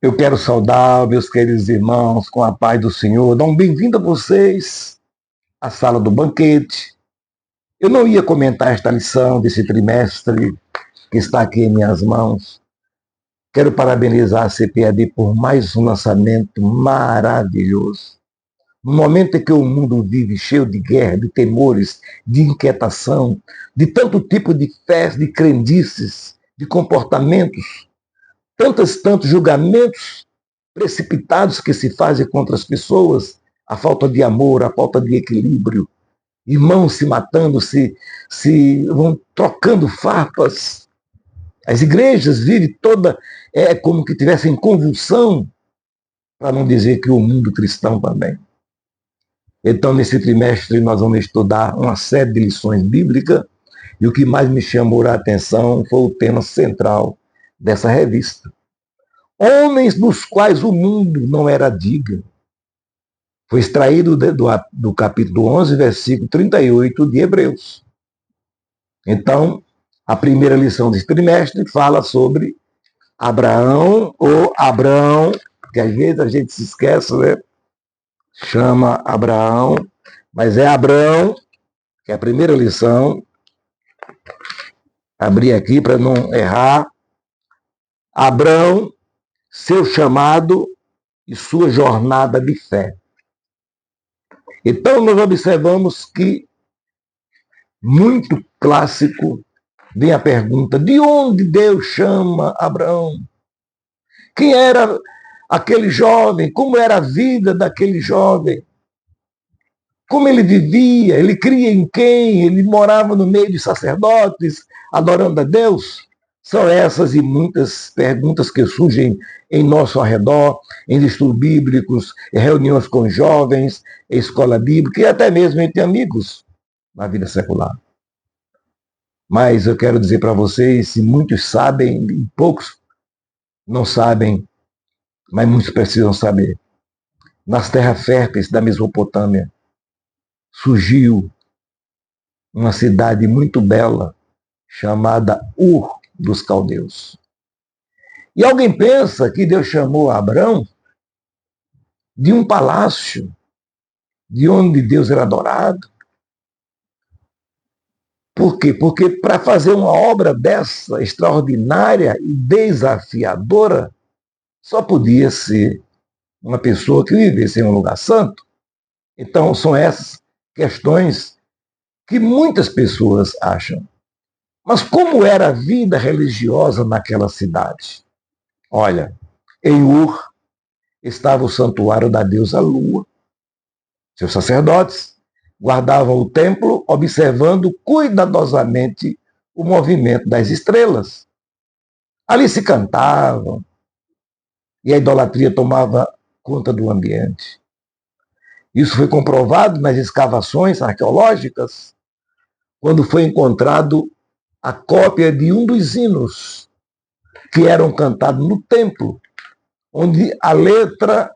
Eu quero saudar meus queridos irmãos com a paz do Senhor. Dar um bem-vindo a vocês à sala do banquete. Eu não ia comentar esta lição desse trimestre que está aqui em minhas mãos. Quero parabenizar a CPAD por mais um lançamento maravilhoso. No momento em que o mundo vive cheio de guerra, de temores, de inquietação, de tanto tipo de fés, de crendices, de comportamentos, tantos julgamentos precipitados que se fazem contra as pessoas, a falta de amor, a falta de equilíbrio, irmãos se matando, se vão trocando farpas. As igrejas vivem toda como que tivessem convulsão, para não dizer que o mundo cristão também. Então, nesse trimestre, nós vamos estudar uma série de lições bíblicas, e o que mais me chamou a atenção foi o tema central dessa revista. Homens dos quais o mundo não era digno. Foi extraído do capítulo 11, versículo 38 de Hebreus. Então, a primeira lição desse trimestre fala sobre Abraão, ou Abrão, que às vezes a gente se esquece, né? Chama Abraão, mas é Abrão, que é a primeira lição. Abri aqui para não errar. Abrão, seu chamado e sua jornada de fé. Então, nós observamos que, muito clássico, vem a pergunta: de onde Deus chama Abraão? Quem era aquele jovem? Como era a vida daquele jovem? Como ele vivia? Ele cria em quem? Ele morava no meio de sacerdotes, adorando a Deus? São essas e muitas perguntas que surgem em nosso arredor, em estudos bíblicos, em reuniões com jovens, em escola bíblica e até mesmo entre amigos na vida secular. Mas eu quero dizer para vocês, se muitos sabem, e poucos não sabem, mas muitos precisam saber. Nas terras férteis da Mesopotâmia surgiu uma cidade muito bela chamada Ur dos Caldeus. E alguém pensa que Deus chamou Abrão de um palácio, de onde Deus era adorado. Por quê? Porque para fazer uma obra dessa extraordinária e desafiadora, só podia ser uma pessoa que vivesse em um lugar santo. Então, são essas questões que muitas pessoas acham. Mas como era a vida religiosa naquela cidade? Olha, em Ur estava o santuário da deusa Lua. Seus sacerdotes guardavam o templo, observando cuidadosamente o movimento das estrelas. Ali se cantavam, e a idolatria tomava conta do ambiente. Isso foi comprovado nas escavações arqueológicas, quando foi encontrado a cópia de um dos hinos que eram cantados no templo, onde a letra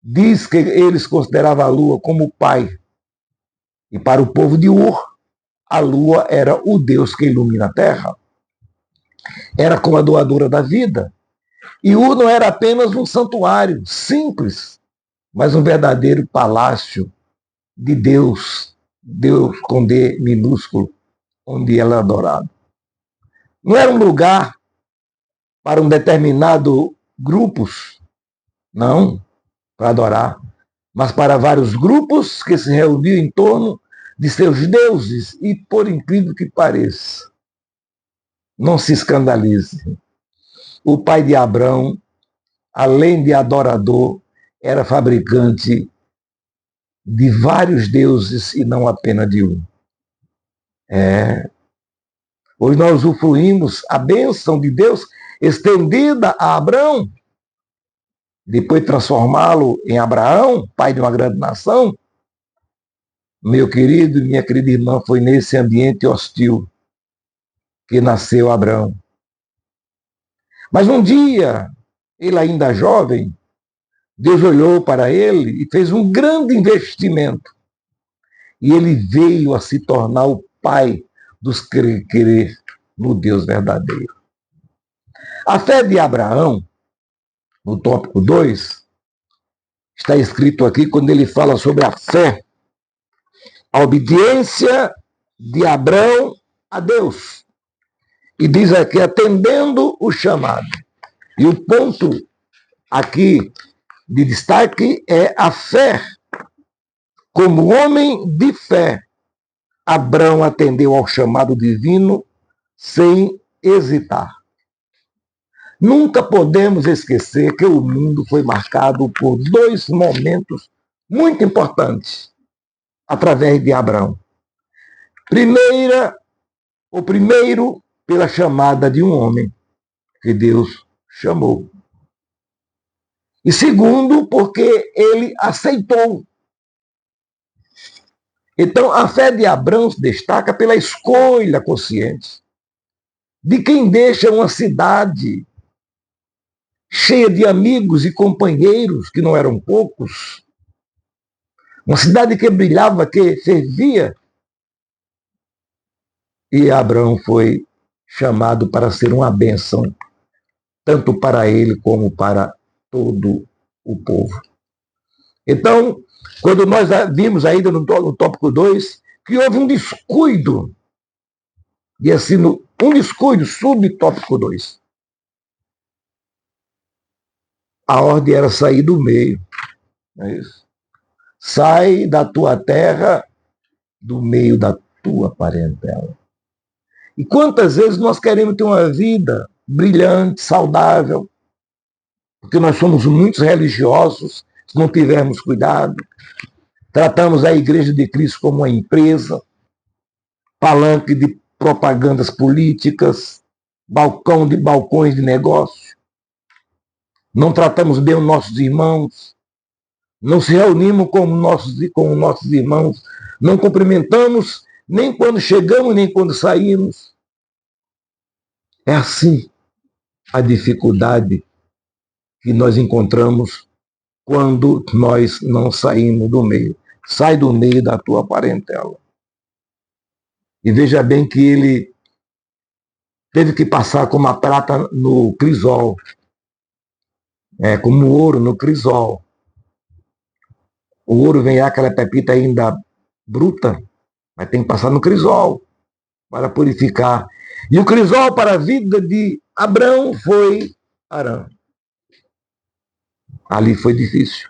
diz que eles consideravam a lua como o pai. E para o povo de Ur, a lua era o Deus que ilumina a terra. Era como a doadora da vida. E Ur não era apenas um santuário simples, mas um verdadeiro palácio de Deus, Deus com D minúsculo, onde ela é adorada. Não era um lugar para um determinado grupos, não, para adorar, mas para vários grupos que se reuniam em torno de seus deuses. E, por incrível que pareça, não se escandalize, o pai de Abrão, além de adorador, era fabricante de vários deuses e não apenas de um. Hoje nós usufruímos a bênção de Deus estendida a Abrão, depois transformá-lo em Abraão, pai de uma grande nação. Meu querido e minha querida irmã, foi nesse ambiente hostil que nasceu Abrão. Mas um dia, ele ainda jovem, Deus olhou para ele e fez um grande investimento. E ele veio a se tornar o pai dos crer no Deus verdadeiro. A fé de Abraão no tópico 2, está escrito aqui quando ele fala sobre a fé, a obediência de Abrão a Deus. E diz aqui, atendendo o chamado. E o ponto aqui de destaque é a fé. Como homem de fé, Abrão atendeu ao chamado divino sem hesitar. Nunca podemos esquecer que o mundo foi marcado por dois momentos muito importantes através de Abrão. O primeiro, pela chamada de um homem que Deus chamou. E segundo, porque ele aceitou. Então, a fé de Abrão se destaca pela escolha consciente de quem deixa uma cidade cheia de amigos e companheiros, que não eram poucos, uma cidade que brilhava, que fervia, e Abrão foi chamado para ser uma bênção, tanto para ele como para todo o povo. Então, quando nós vimos ainda no tópico 2, que houve um descuido, e assim, um descuido, subtópico 2. A ordem era sair do meio. Não é isso? Sai da tua terra, do meio da tua parentela. E quantas vezes nós queremos ter uma vida brilhante, saudável, porque nós somos muitos religiosos, se não tivermos cuidado. Tratamos a Igreja de Cristo como uma empresa, palanque de propagandas políticas, balcões de negócio. Não tratamos bem os nossos irmãos, não se reunimos com os nossos irmãos, não cumprimentamos nem quando chegamos, nem quando saímos. É assim a dificuldade que nós encontramos quando nós não saímos do meio. Sai do meio da tua parentela. E veja bem que ele teve que passar como a prata no crisol, como o ouro no crisol. O ouro vem aquela pepita ainda bruta, mas tem que passar no crisol para purificar. E o crisol para a vida de Abrão foi Arã. Ali foi difícil.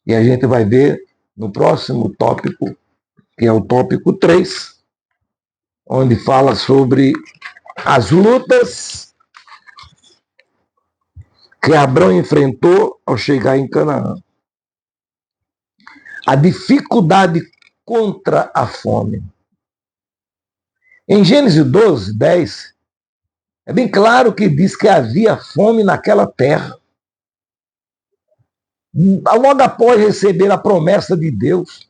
E a gente vai ver no próximo tópico, que é o tópico 3, onde fala sobre as lutas que Abrão enfrentou ao chegar em Canaã. A dificuldade contra a fome. Em Gênesis 12, 10, é bem claro que diz que havia fome naquela terra. Logo após receber a promessa de Deus,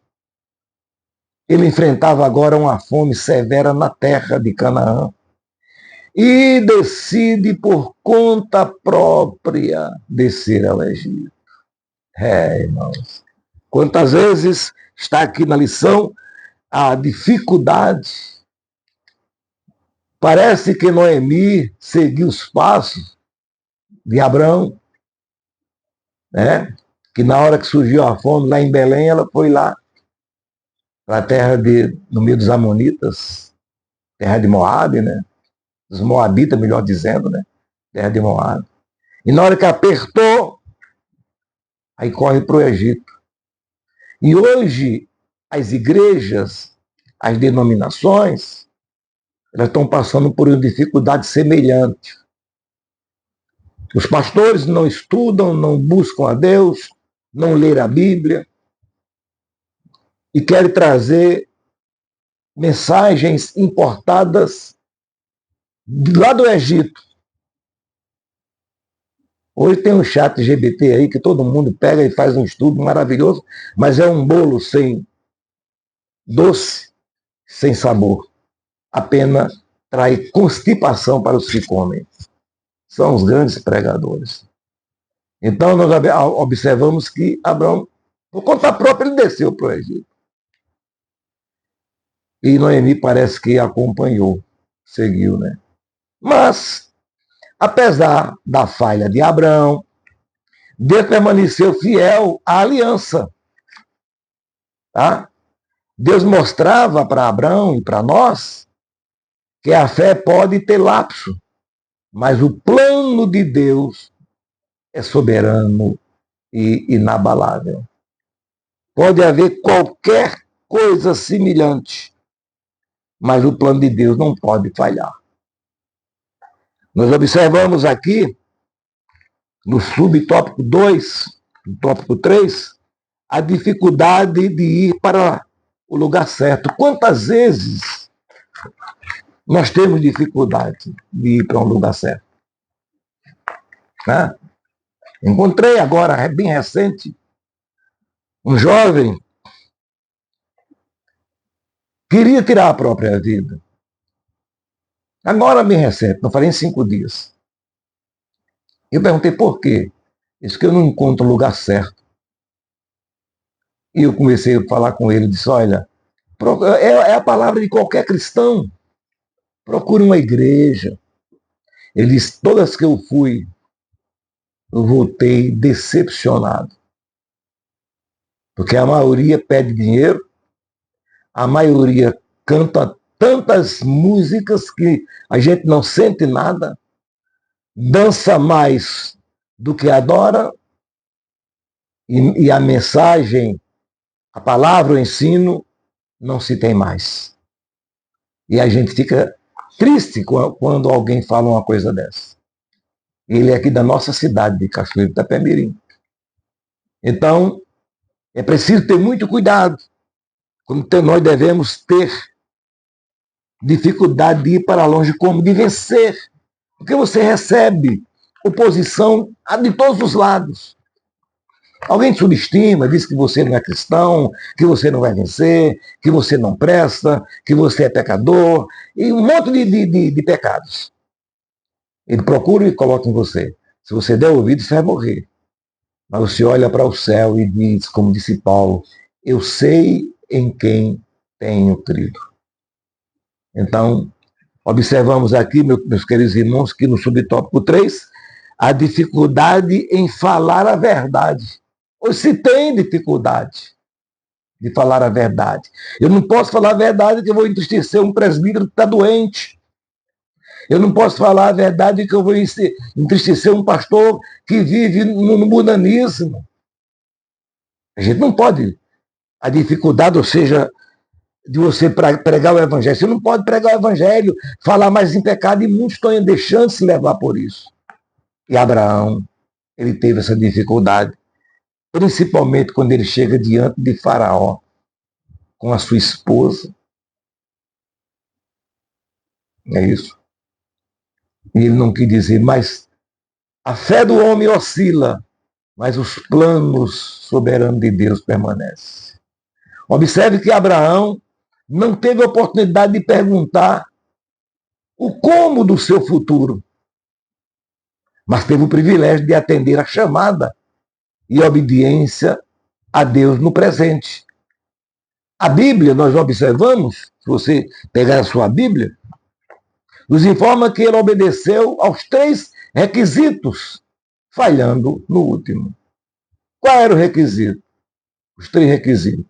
ele enfrentava agora uma fome severa na terra de Canaã. E decide por conta própria descer ao Egito. Irmãos, quantas vezes está aqui na lição a dificuldade. Parece que Noemi seguiu os passos de Abrão, né? Que na hora que surgiu a fome lá em Belém, ela foi lá para a terra no meio dos Amonitas, terra de Moabe, né? Dos Moabitas, melhor dizendo, né? Terra de Moabe. E na hora que apertou, aí corre para o Egito. E hoje, as igrejas, as denominações, elas estão passando por uma dificuldade semelhante. Os pastores não estudam, não buscam a Deus, não leem a Bíblia e querem trazer mensagens importadas lá do Egito. Hoje tem um chat GPT aí que todo mundo pega e faz um estudo maravilhoso, mas é um bolo sem doce, sem sabor. Apenas traz constipação para os que comem. São os grandes pregadores. Então nós observamos que Abraão, por conta própria, ele desceu para o Egito. E Noemi parece que acompanhou, seguiu, né? Mas, apesar da falha de Abrão, Deus permaneceu fiel à aliança. Tá? Deus mostrava para Abraão e para nós que a fé pode ter lapso, mas o plano de Deus é soberano e inabalável. Pode haver qualquer coisa semelhante, mas o plano de Deus não pode falhar. Nós observamos aqui, no subtópico 2, no tópico 3, a dificuldade de ir para o lugar certo. Quantas vezes nós temos dificuldade de ir para um lugar certo? Né? Encontrei agora, bem recente, um jovem queria tirar a própria vida. Agora, bem recente, não falei em 5 dias. Eu perguntei por quê. Isso que eu não encontro o lugar certo. E eu comecei a falar com ele, disse, olha, é a palavra de qualquer cristão. Procure uma igreja. Ele disse, todas que eu fui, eu voltei decepcionado. Porque a maioria pede dinheiro, a maioria canta tantas músicas que a gente não sente nada, dança mais do que adora, e a mensagem, a palavra, o ensino, não se tem mais. E a gente fica triste quando alguém fala uma coisa dessa. Ele é aqui da nossa cidade, de Cachoeiro de Itapemirim. Então, é preciso ter muito cuidado. Como nós devemos ter dificuldade de ir para longe, como de vencer. Porque você recebe oposição de todos os lados. Alguém te subestima, diz que você não é cristão, que você não vai vencer, que você não presta, que você é pecador, e um monte de pecados. Ele procura e coloca em você. Se você der ouvido, você vai morrer. Mas você olha para o céu e diz, como disse Paulo, eu sei em quem tenho crido. Então, observamos aqui, meus queridos irmãos, que no subtópico 3, a dificuldade em falar a verdade. Ou se tem dificuldade de falar a verdade. Eu não posso falar a verdade que eu vou entristecer um presbítero que está doente. Eu não posso falar a verdade que eu vou entristecer um pastor que vive no mundanismo. A gente não pode. A dificuldade, ou seja, de você pregar o evangelho. Você não pode pregar o evangelho, falar mais em pecado, e muitos estão deixando se levar por isso. E Abraão, ele teve essa dificuldade, principalmente quando ele chega diante de Faraó, com a sua esposa. É isso. E ele não quis dizer, mas a fé do homem oscila, mas os planos soberanos de Deus permanecem. Observe que Abraão não teve a oportunidade de perguntar o como do seu futuro, mas teve o privilégio de atender a chamada e a obediência a Deus no presente. A Bíblia, nós observamos, se você pegar a sua Bíblia, nos informa que ele obedeceu aos 3 requisitos, falhando no último. Qual era o requisito? Os 3 requisitos.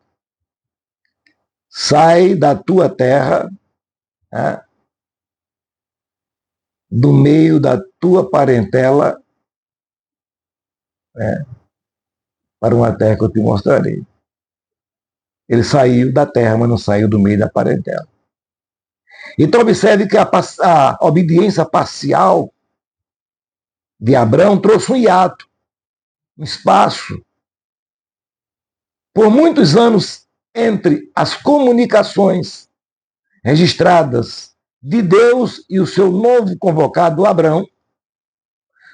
Sai da tua terra, né, do meio da tua parentela, né, para uma terra que eu te mostrarei. Ele saiu da terra, mas não saiu do meio da parentela. Então observe que a obediência parcial de Abraão trouxe um hiato, um espaço. Por muitos anos, entre as comunicações registradas de Deus e o seu novo convocado Abraão,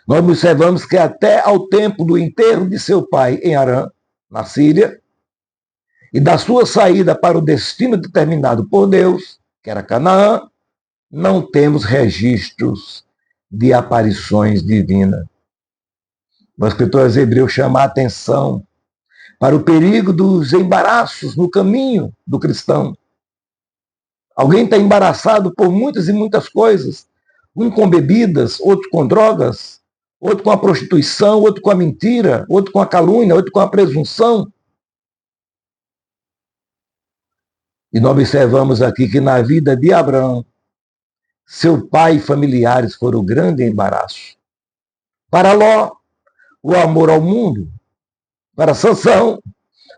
nós observamos que até ao tempo do enterro de seu pai em Harã, na Síria, e da sua saída para o destino determinado por Deus, que era Canaã, não temos registros de aparições divinas. O escritor hebreu chama a atenção para o perigo dos embaraços no caminho do cristão. Alguém está embaraçado por muitas e muitas coisas, um com bebidas, outro com drogas, outro com a prostituição, outro com a mentira, outro com a calúnia, outro com a presunção. E nós observamos aqui que na vida de Abraão, seu pai e familiares foram o grande embaraço. Para Ló, o amor ao mundo. Para Sansão,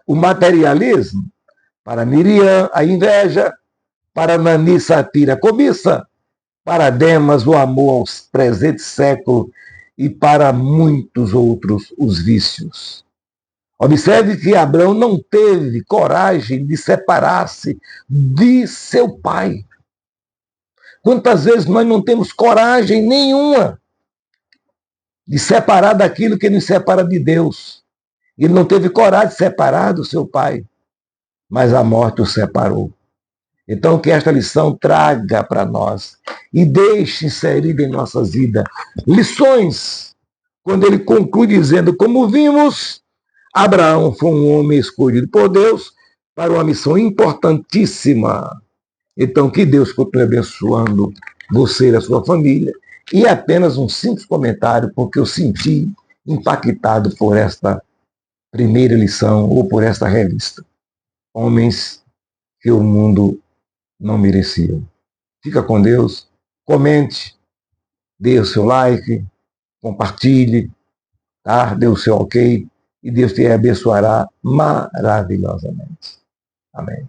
o materialismo. Para Miriam, a inveja. Para Nani, Sapira, a cobiça. Para Demas, o amor aos presentes séculos. E para muitos outros, os vícios. Observe que Abraão não teve coragem de separar-se de seu pai. Quantas vezes nós não temos coragem nenhuma de separar daquilo que nos separa de Deus? Ele não teve coragem de separar do seu pai, mas a morte o separou. Então, que esta lição traga para nós e deixe inserida em nossas vidas lições, quando ele conclui dizendo, como vimos, Abraão foi um homem escolhido por Deus para uma missão importantíssima. Então, que Deus continue abençoando você e a sua família. E apenas um simples comentário, porque eu senti impactado por esta primeira lição ou por esta revista. Homens que o mundo não merecia. Fica com Deus, comente, dê o seu like, compartilhe, tá? Dê o seu ok, e Deus te abençoará maravilhosamente. Amém.